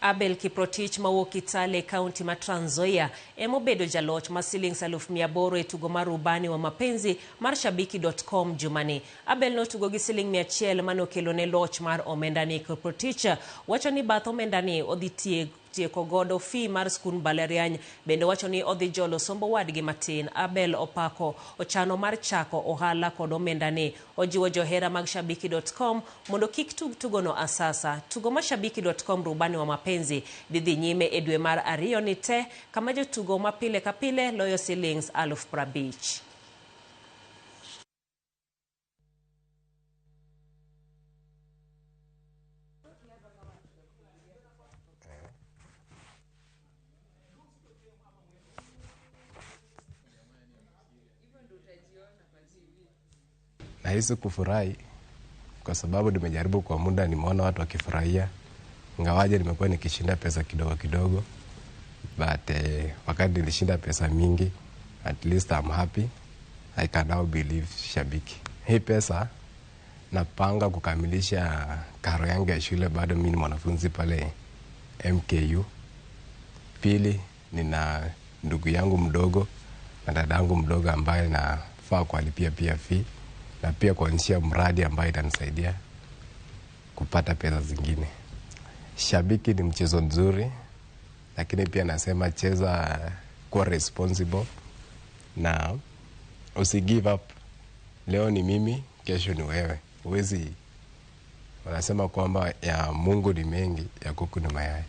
Abel Kiprotich mawuok Kitale County ma Trans Nzoia emobedo jaloch ma silings 800 e tugo mar rubani wa mapenzi mar Shabiki.com jumani. Abel notugo gi siling 100 manokelo ne loch mar omenda ni. Kiprotich wacho ni bath omenda ni odhi tieko godo fee mar skul mbalariany, bende wacho ni odhi jolo sombo wadgi matin. Abel opako ochano mar chako ohala kod omenda ni. Ojiwo johera mag Shabiki.com mondo kik tugono asasa. Tugo ma Shabiki.com rubani wa mapenzi dhi nyime e dwe mar 2 ni te, kama jotugo ma pile ka pile loyo silings 50,000. Nahisi kufurahi kwa sababu nimejaribu kwa muda, nimeona watu wakifurahia. Ingawaje nimekuwa nikishinda pesa kidogo kidogo, but wakati nilishinda pesa mingi, at least I'm happy. I can now believe Shabiki. Hii pesa napanga kukamilisha karo yangu ya shule, bado mimi ni mwanafunzi pale MKU. Pili, nina ndugu yangu mdogo na dadangu mdogo ambaye nafaa kualipia pia fee, na pia kuanzisha mradi ambaye itanisaidia kupata pesa zingine. Shabiki ni mchezo nzuri, lakini pia nasema cheza kuwa responsible na usi give up. Leo ni mimi, kesho ni wewe. Huwezi, wanasema kwamba ya Mungu ni mengi, ya kuku ni mayai.